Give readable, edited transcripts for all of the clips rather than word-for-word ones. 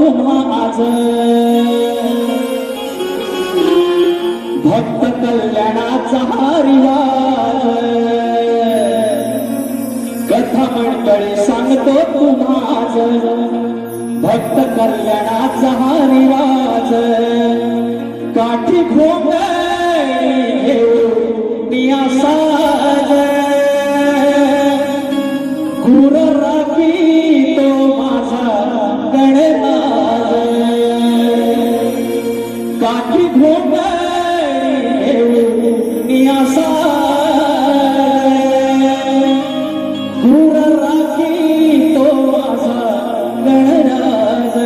तुम्हा आज भक्त कल्याणाचा हा रिवाज कथा मंडळी सांगतो तुम्हा आज भक्त कल्याणाचा हा रिवाज काठी घोंगडी घेऊन साज गुर राखी तो माझा गणराज काठी घोंगडी घेऊन साज गुर राखी तो माझा गणराज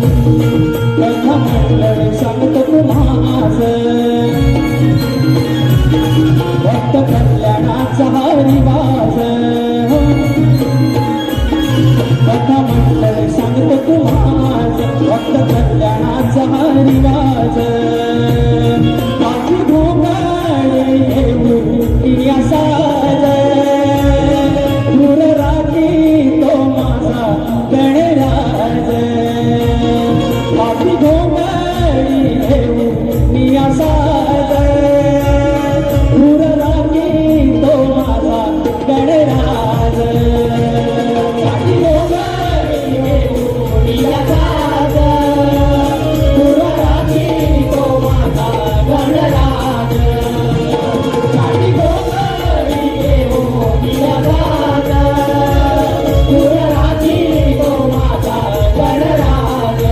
कथा मंडळी सांगतो तुम्हा आज भक्त कल्याणाचा हा रिवाज कथा मंडळी सांगतो तुम्हा आज भक्त कल्याणाचा हा रिवाज काठी घोंगडी घेऊन साज गुर राखी तो माझा गणराज काठी घोंगडी घेऊन साज गुर राखी तो माझा गणराज काठी घोंगडी घेऊन साज गुर राखी तो माझा गणराज काठी घोंगडी घेऊन साज गुर राखी तो माझा गणराज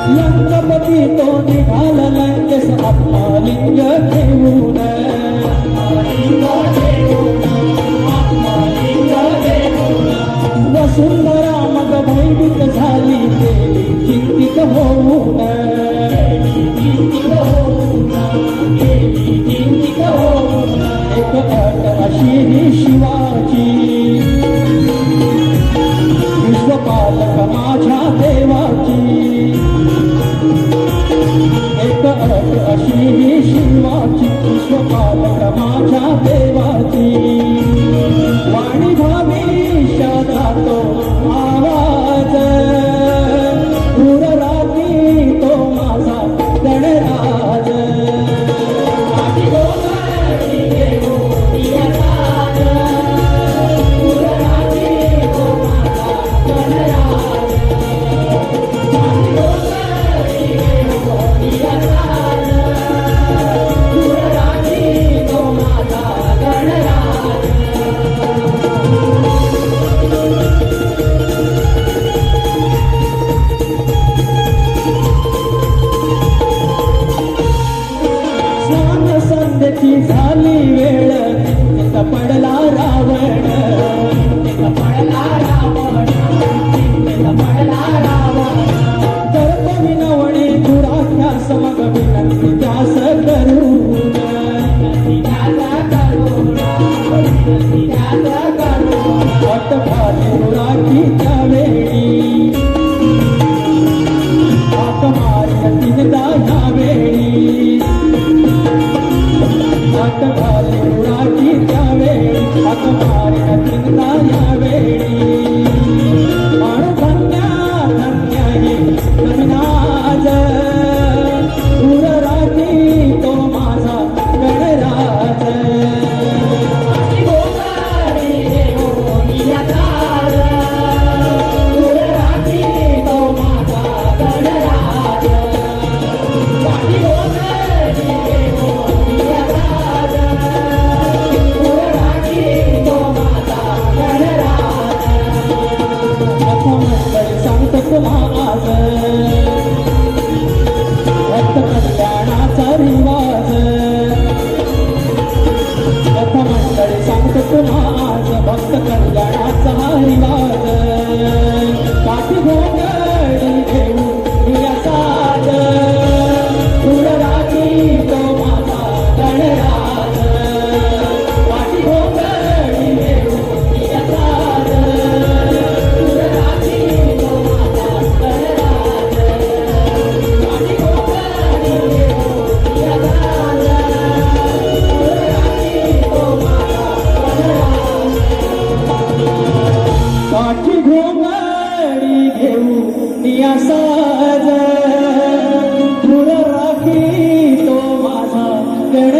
लंकपती तो निघाला लंकेस आपला लिंग घेऊन वसुंधरा मग भयभीत झाली गेली चिंतित होऊन एक अट अशी ही शिवाची विश्वपालक माझ्या देवाची एक अट अशी ही शिवाची विश्वपालक माझ्या देवाची वाणी भविष्याचा तो आवाज गुर राखी तो माझा गणराज काठी घोंगडी घेऊन साज गुर राखी तो माझा गणराज काठी घोंगडी घेऊन साज गुर राखी तो माझा गणराज स्नान संध्येची झाली वेळ चिंतेत पडला रावण चिंतेत पडला रावण दर्प विनवणे दुराख्या समग विनंती त्यास करून अट खाली दुराखी त्या वेळी हाक मारिन तिनदा ह्या वेळी हाक खाली दुराखी त्या वेळी हाक मारिन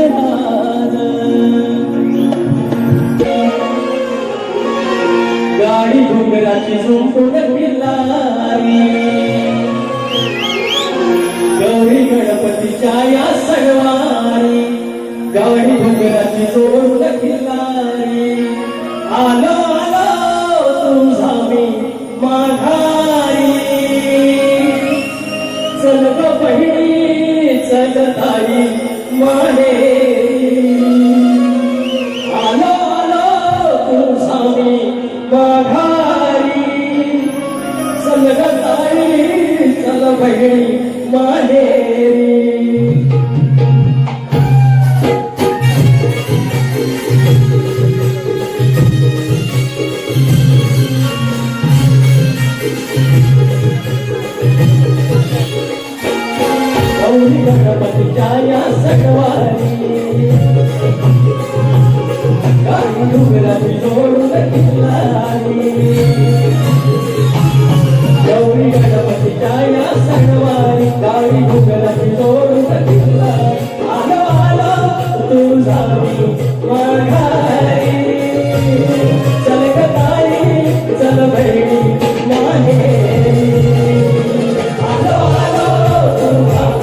राज गाडी घुंगराची झुंपून पिल्लारी गौरी गणपतीच्या या सणवारी गाडी घुंगराची जोडून पिल्लारी आलो आलो तुझा मी माघारी चल ग बहिणी चल ताई माहेरी आलो आलो तुझा मी माघारी चल ग ताई चल बहिणी माहेरी गौरी गणपतीच्या या सणवारी गाडी घुंगराची जोडून पिल्लारी गौरी गणपतीच्या या सणवारी गाडी घुंगराची जोडून पिल्लारी आलो आलो तुझा मी माघारी चल ग ताई चल बहिणी माहेरी आलो आलो तुझा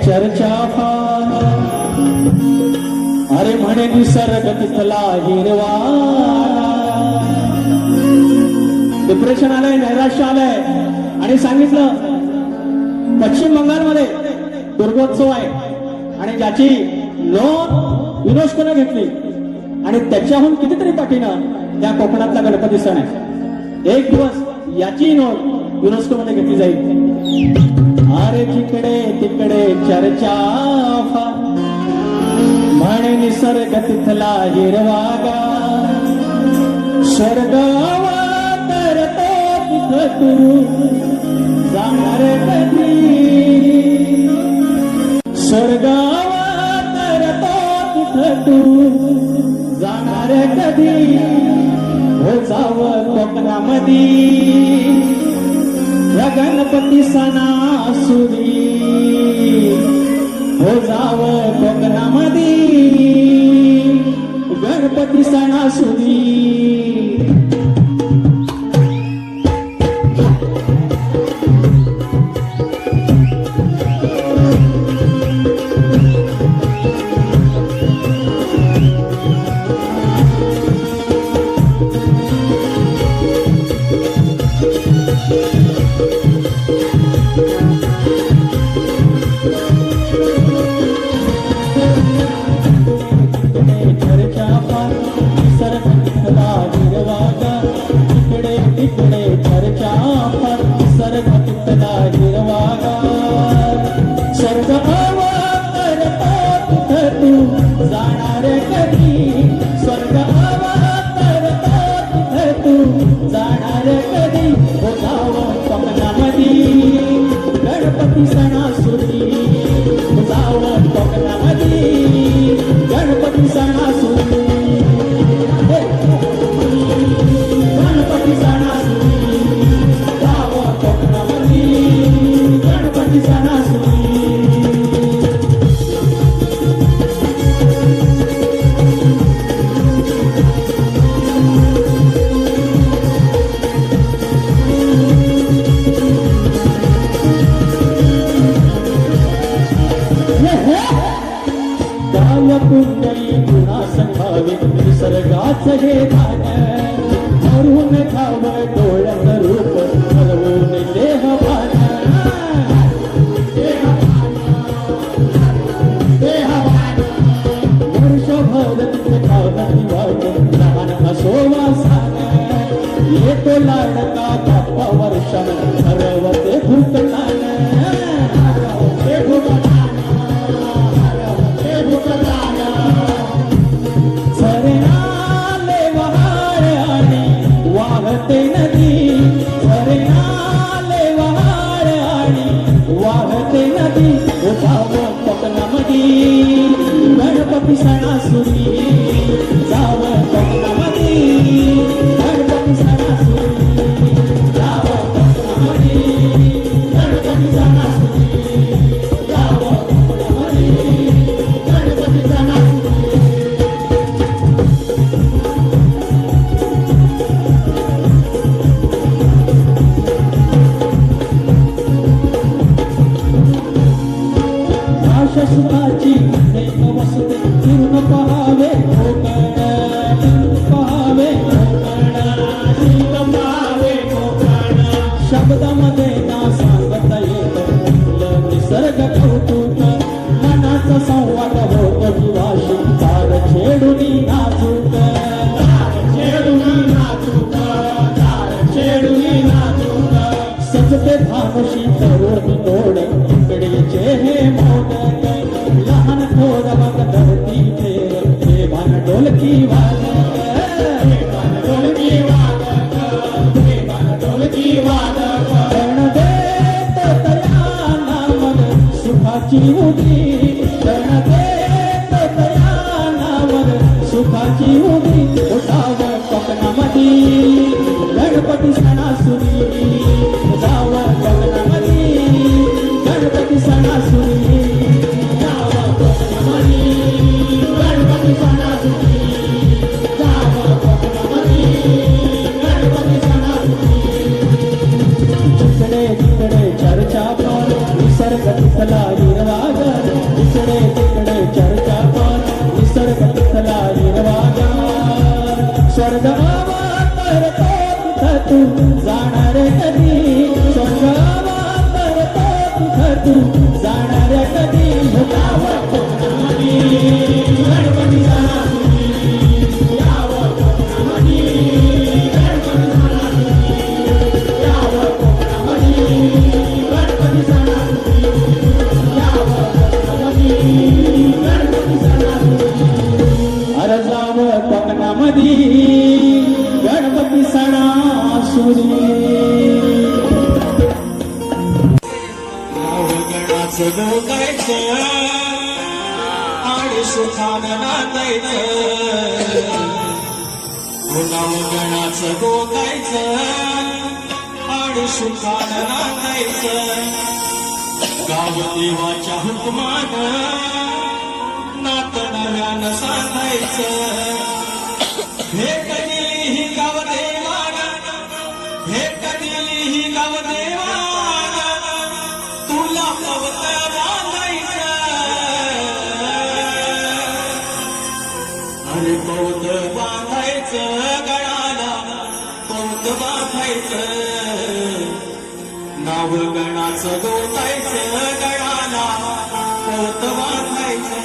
चर्चा फार अरे म्हणे निसर्ग तिथला हिरवा डिप्रेशन आलंय, नैराश्य आलंय आणि सांगितलं पश्चिम बंगालमध्ये दुर्गोत्सव आहे आणि ज्याची नोंद युनेस्कोने घेतली आणि त्याच्याहून कितीतरी पटीनं त्या कोकणातला गणपती सण आहे. एक दिवस याची नोंद युनेस्को मध्ये घेतली जाईल. अरे जिकडे तिकडे चर्चा फार, म्हणे निसर्ग तिथला हिरवागा, स्वर्ग अवतरतो तिथं तू जाणार कधी, स्वर्ग अवतरतो तिथं तू जाणार कधी. हो जावं कोकणामधी या गणपती सणासुदी, हो जावं कोकणामधी गणपती सणासुदी. गणपती सणासुदी, जावं कोकणामधी गणपती सणासुदी, गणपती सणासुदी, जावं कोकणामधी गणपती सणासुदी. कुंडली गुणा संभावी निसर्गाच हे धान, धरून खावं डोळ्यात रूप हरवून देहभान, वर्षभर तिथे खावं वाट लहान असो वासान, येतो लाडका बाप्पा वर्षान हरवते भूतकान, हरवते भूतकान. वाहते नदी, झरणाले वहार आणि वाहते नदी, जावं कोकणामधी गणपती सणासुदी, जावं कोकणामधी गणपती सणासुदी, जावं कोकणामधी गणपती सणासुदी, जावं कोकणामधी गणपती सणासुदी. सुखाची एक वसते फिरून पहावे कोकण, पहावे कोकण, पहावे कोकण. शब्दामध्ये ना सांगता येत निसर्ग कौतुक, मनाचा संवाद होतो विवाशी तार छेडुनी नाचूक, तार छेडुनी नाचूक, तार छेडुनी नाचूक. सजते धानुषी तरुणी तोड इकडेचे हे मोदक, लहान थोड मग धरती फेर हे भान ढोलकी वादक, हे भान ढोलकी वादक, हे भान ढोलकी वादक. क्षण देत तयाना मग सुखाची उदी, क्षण देत तयाना मग सुखाची उदी. उठावं कोकणामधी गणपती सणासुदी, जावं कोकणामधी गणपती सणासुदी, जावं कोकणामधी गणपती सणासुदी, जावं कोकणामधी गणपती सणासुदी. जिकडे तिकडे चर्चा फार, निसर्ग तिथला हिरवागा, गवतायचं आणि सुखानं नांदायचं गुलाम गणाचं गोतायचं आणि सुखानं नांदायचं गाव देवाच्या हुकमानं नात नव्यानं सांगायचं भेट दिली ही गाव देवानं भेट दिली ही गाव देवानं तुला पवत बांधायचं अरे पवत बांधायचं गळाला पवत बांधायचं नाव गणाचं गोतायचं गळाला पवत बांधायचं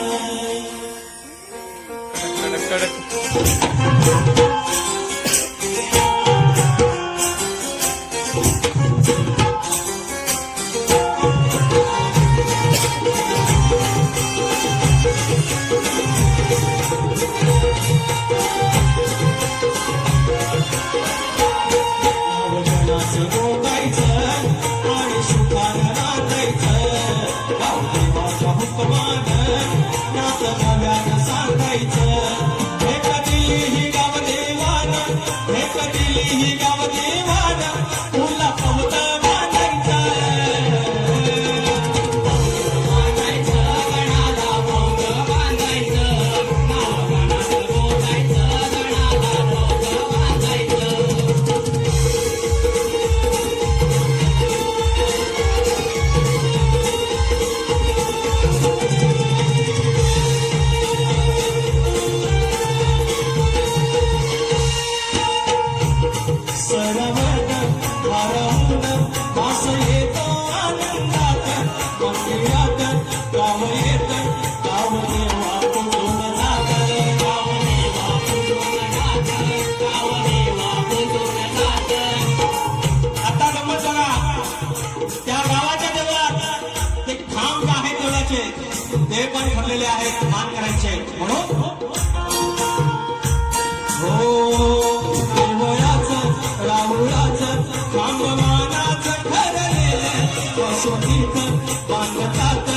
ते पण ठरलेले आहेत मान करायचे म्हणून हो देवयाचं राहुळाचं खांबमानाचं ठरलेलं कसोटीत बांधतात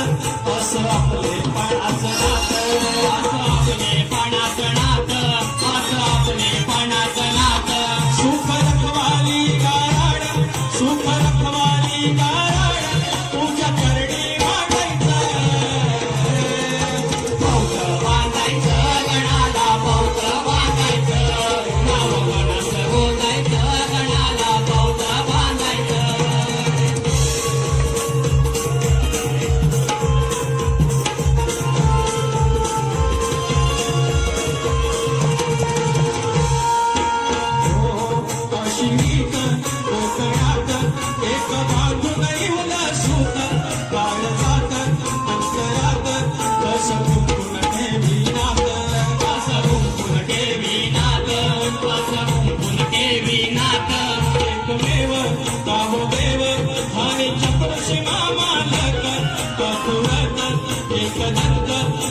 असं आपले पाण्याचं नातं असं आपले पाण्याचं नातं असं आपले पाण्याचं नातं सुख रखवाली गाराड सुख रखवाली गाराड तुझ्या करडी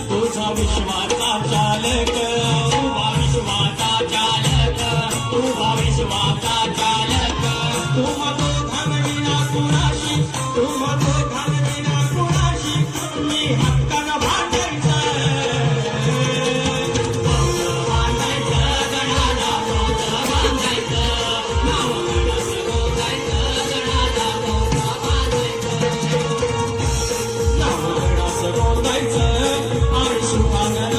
तुझा विश्वाचा चालक तुझा विश्वाचा चालक तुझा विश्वाचा चालक तुम तो घालविना कुणाशी तुम तो घालविना कुणाशी मी हक्कानं भांडायचं बांधायचं गणाला बांधायचं नाव गणाचं गोतायचं गणाला बांधायचं नाव गणाचं गोतायचं आणि सुखानं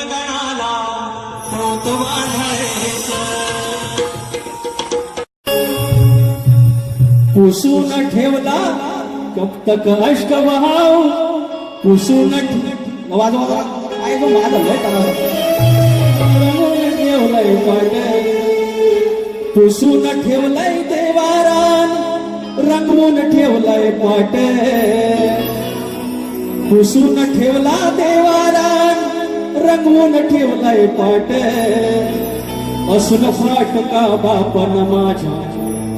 गणाला पोत बांधायचं पुसून ठेवला कप्तक अष्टवहाव पुसून वाजवा काय तो माझा लय ठेवलंय पाट पुसून ठेवलंय देवारा रंगवून ठेवलाय पाट पुसून ठेवला देवारा रंगवून ठेवलाय पाट असून फाटका बापन माझ्या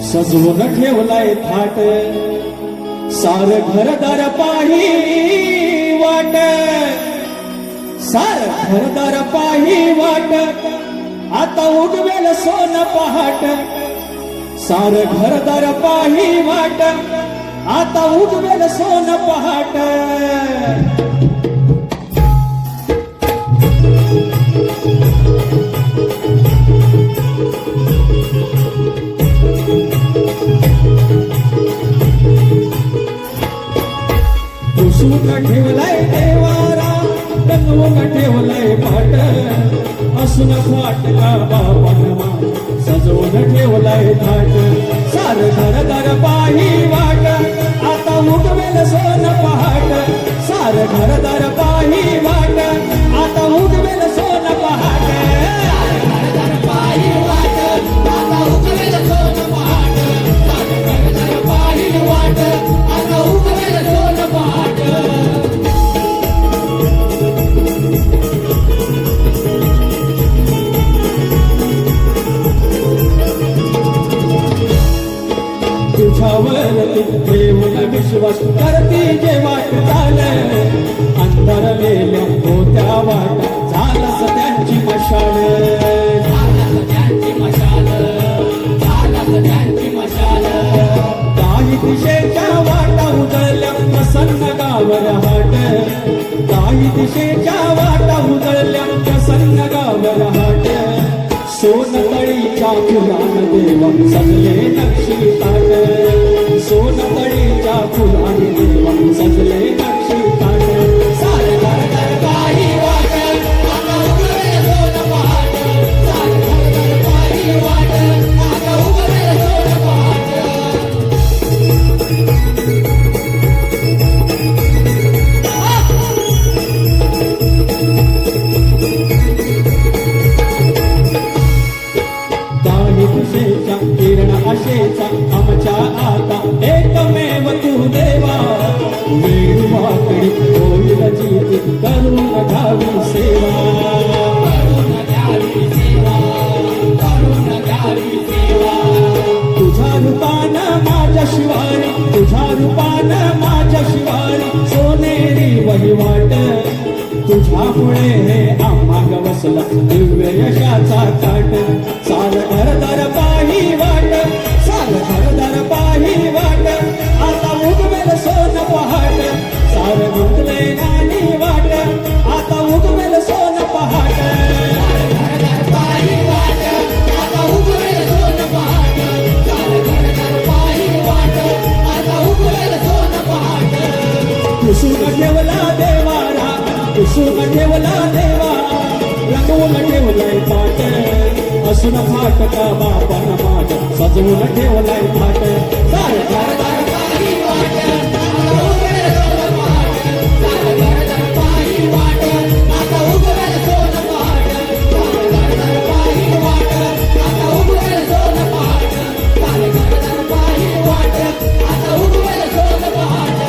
सजवून ठेवलाय थाट सार घरदार पाही वाट सार घरदार पाही वाट आता उगवेल सोन पहाट सार घरदार पाही वाट आता उगवेल सोन पहाट पुसून ठेवलाय देवारा रंगवून ठेवलाय पाट असून फाटका बापन माझ्या सजवून ठेवलाय थाट सार घरदार पाही वाट आता उगवेल सोन पहाट सार घरदार पाही वाट आता उगवेल सोन पहाट पाही वाट आता उगवेल सोन पहाट सार घरदार पाही वाट आता उगवेल सोन पहाट तुझ्यावरती ठेवून विश्वास करती जे वाट झाले अंतर मेल्या होत्या वाट झालंच त्यांची मशाल काही दिशेच्या वाटा उजळल्या प्रसन्न गावर हाट काही दिशेच्या वाटा उजळल्या प्रसन्न गावर हाट सोनतळीच्या फुलान देवा सजले नक्षी ताट सोनतळीच्या फुलान देवा सजले नक्षी ताट सारे घरदार पाही वाट आता उगवेल सोन पहाट सारे घरदार पाही वाट आता उगवेल सोन पहाट दिशेच्या किरण आशेचा आमच्या आता एकमेव तू देवा वेळवाकडी होईल जीत करून घ्यावी सेवा तुझ्या रूपानं माझ्या शिवारी तुझ्या रूपानं माझ्या शिवारी सोनेरी वहिवाट तुझ्यामुळे हे आम्हा गवसला दिव्य यशाचा ताट सार घरदार पाही वाट सार घरदार पाही वाट आता उगवेल सोन पहाट सार गुंतले नानी वाट आता उगवेल सोन पहाट घरदार पाही वाट आता उगवेल सोन पहाट सार घरदार पाही वाट आता उगवेल सोन पहाट पुसून ठेवला देवारा पुसून ठेवला देवा रंगवून ठेवलाय पाट असून फाटका बापन माझ्या सजवून ठेवलाय थाट सार घरदार पाही वाट आता उगवेल सोन पहाट सार घरदार पाही वाट आता उगवेल सोन पहाट सार घरदार पाही वाट आता उगवेल सोन पहाट सार घरदार पाही वाट आता उगवेल सोन पहाट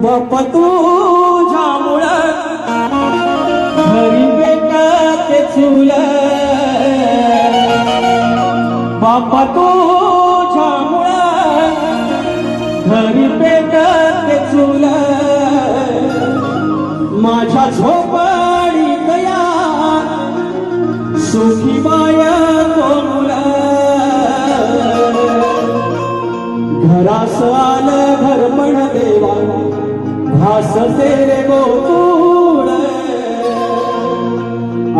बापा तुझ्यामुळं घरी बेटाचे चूल बापा तुझ्यामुळं घरी पेटाचे चूल माझ्या झोपाळी गया सुखी माया कोमुल घरास आलं घरपण देवा घास तेरे गोकुळ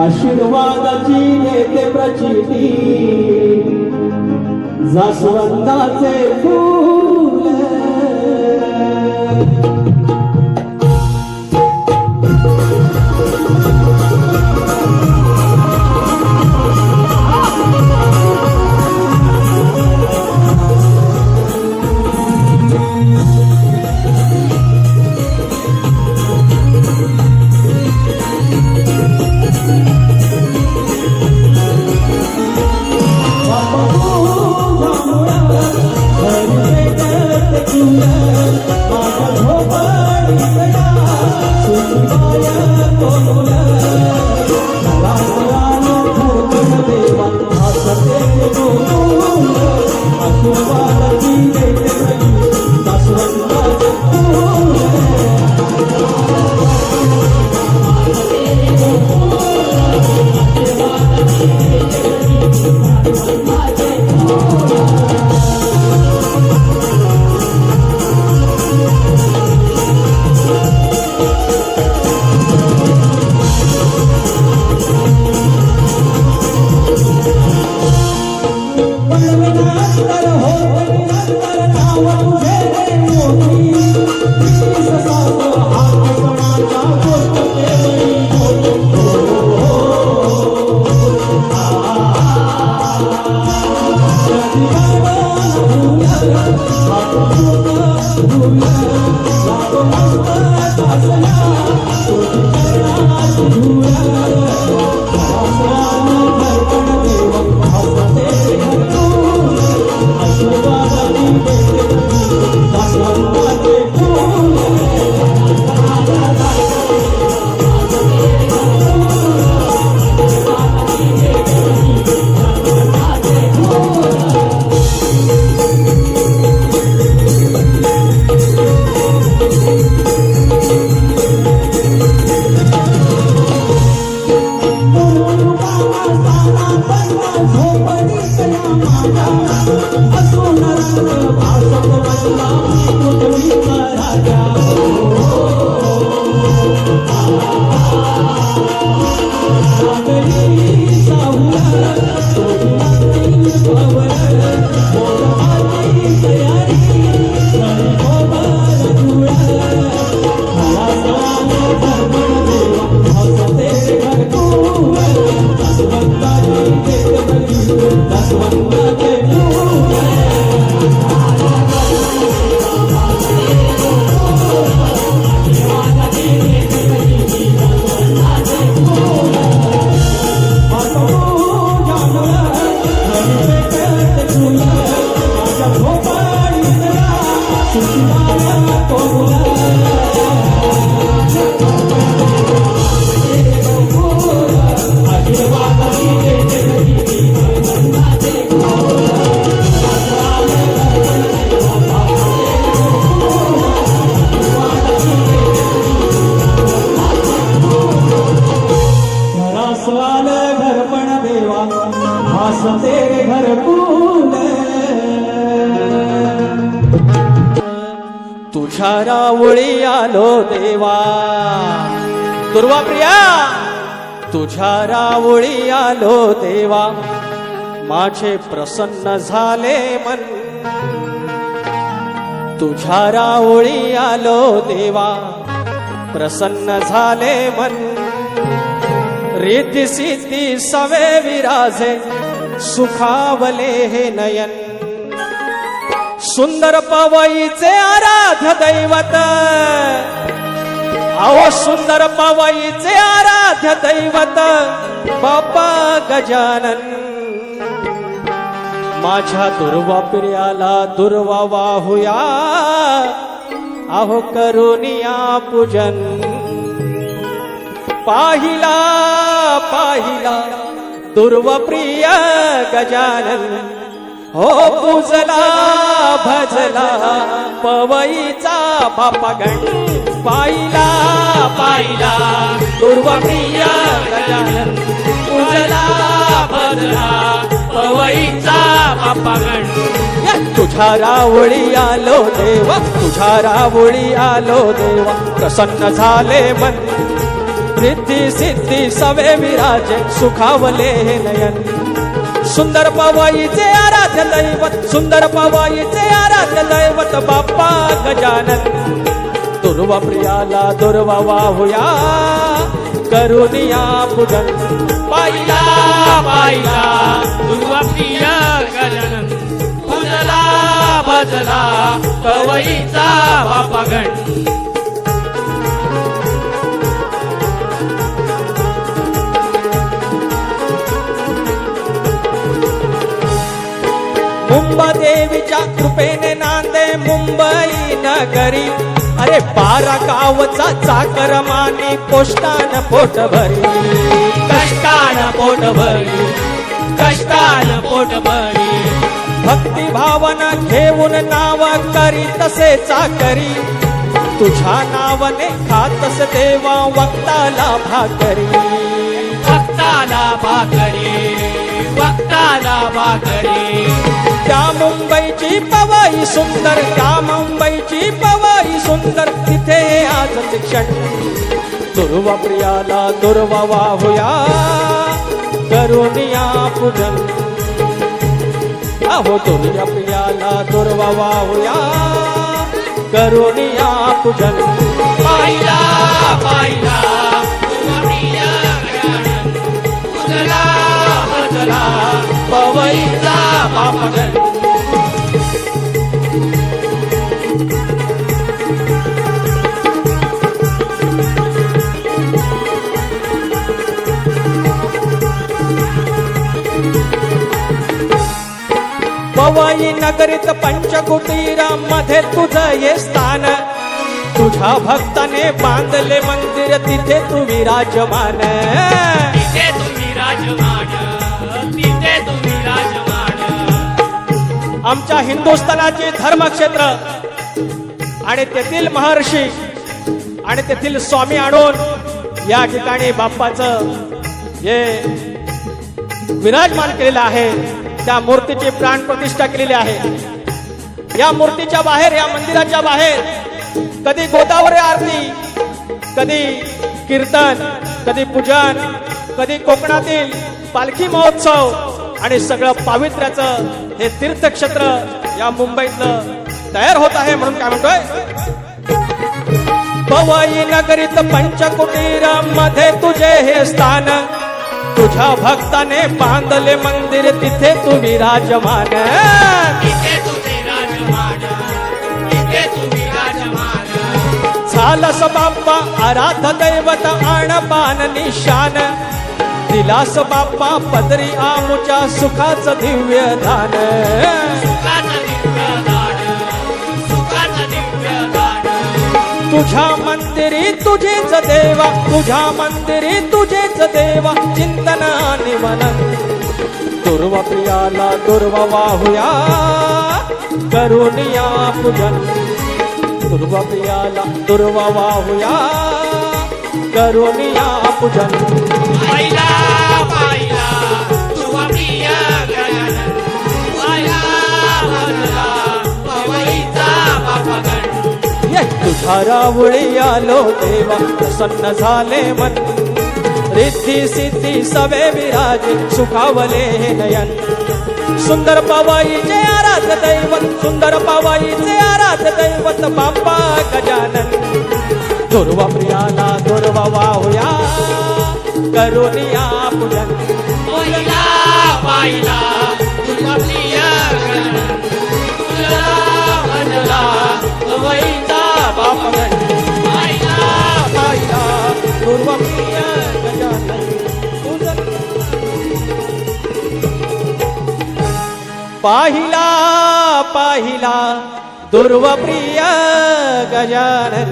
आशीर्वादाची येते प्रचिती जास्वंदाचे फूल सवाल घरपण देवा हसते घरकुल तुझ्या रावळी आलो देवा दुर्वा प्रिया तुझ्या रावळी आलो देवा माझे प्रसन्न झाले मन तुझ्या रावळी आलो देवा प्रसन्न झाले मन रीती सिद्धी सवे विराजे सुखावले हे नयन सुंदर पवईचे आराध्य दैवत अहो सुंदर पवईचे आराध्य दैवत बाप्पा गजानन माझ्या दुर्वा प्रियाला दुर्वा वाहुया अहो करुनिया पूजन पाहिला पाहिला दुर्वा प्रिय गजानन हो पूजला भजला पवईचा बापागण पाहिला पाहिला दुर्वा प्रिय गजानन पूजला भजला पवईचा बापागण तुझ्या रावळी आलो देवा तुझ्या रावळी आलो देवा प्रसन्न झाले मन रिद्धी सिद्धी सवे विराजे सुखावले हे नयन सुंदर पवईचे आराध्य दैवत सुंदर पवईचे आराध्य दैवत बाप्पा गजानन दुर्वा प्रियाला दुर्वा वाहुया करुनिया पूजन पाहिला पाहिला दुर्वा प्रिय गजानन पूजला भजला पवईचा बापागण मुंबादेवीच्या कृपेने नांदे मुंबई नगरी अरे बारा गावचा चाकर मानी पोष्टान पोट भरी कष्टान पोट भरी कष्टान पोट भरी भक्ती भावना घेऊन नाव करी तसे चाकरी तुझ्या नावाने खातस देवा वक्ताला भाकरी भक्ताला भाकरी भक्ताला भाकरी त्या मुंबईची पवई सुंदर त्या मुंबईची पवई सुंदर तिथे आज शिक्षण दुर्वा प्रियाला दुर्वा वाहुया करुनिया पूजन अहो दुर्वा प्रियाला दुर्वा वाहुया करुनिया पूजन पाहिला पाहिला दुर्वा प्रिय गजानन पूजला भजला पवईचा बापागण पवई नगरीत पंचकुटीरामध्ये तुझं ये स्थान, तुझ्या भक्ताने बांधले मंदिर तिथे तू विराजमान. तिथे तुम्ही राजमान, तिथे तुम्ही राजमान. आमच्या हिंदुस्थानाचे धर्मक्षेत्र आणि तेथील महर्षी आणि तेथील स्वामी आणून या ठिकाणी बाप्पाचं हे विराजमान केलेलं आहे. त्या मूर्तीची प्राण प्रतिष्ठा केलेली आहे. या मूर्तीच्या बाहेर, या मंदिराच्या बाहेर कधी गोदावरी आरती, कधी कीर्तन, कधी पूजन, कधी कोकणातील पालखी महोत्सव आणि सगळं पावित्र्याचं हे तीर्थक्षेत्र या मुंबईतलं तयार होत आहे. म्हणून काय म्हणतोय, पवई नगरीत पंचकुटीरामध्ये तुझे हे स्थान, तुझ्या भक्ताने बांधले मंदिर तिथे तू विराजमान. तिथे तुम्ही राजमान, तिथे तुम्ही राजमान. झालस बाप्पा आराध दैवत आणपान निशान, दिलास बाप्पा पदरी आमुच्या सुखाचं दिव्य दान. सुखाचं दिव्य दान, सुखाचं दिव्य दान. तुझ्या मंदिरी तुझेच देवा, तुझ्या मंदिरी तुझेच देवा, चिंतन आणि मनन. दुर्वा प्रियाला दुर्वा वाहुया, करुणिया पूजन. दुर्वा प्रियाला दुर्वा वाहुया, करुणिया पूजन. पाहिला पाहिला तुझा प्रिय गजानन, पाहिला भजला पवईचा बापगण. ये तुझ्या रावळी आलो देवा, प्रसन्न झाले मन. रिद्धी सिद्धी सवे विराजे, सुखावले हे नयन. सुंदर पवईचे आराध दैवत, सुंदर पवईचे आराध दैवत बाप्पा गजानन. दुर्वा प्रियाला दुर्वा वाहुया, करुणिया पूजन. पाहिला पाहिला तुझा प्रिय गजानन, तुझा भजला पवईचा बापगण. पाहिला पाहिला दुर्वा प्रिय गजानन पूजन. पाहिला पाहिला दुर्वा प्रिय गजानन.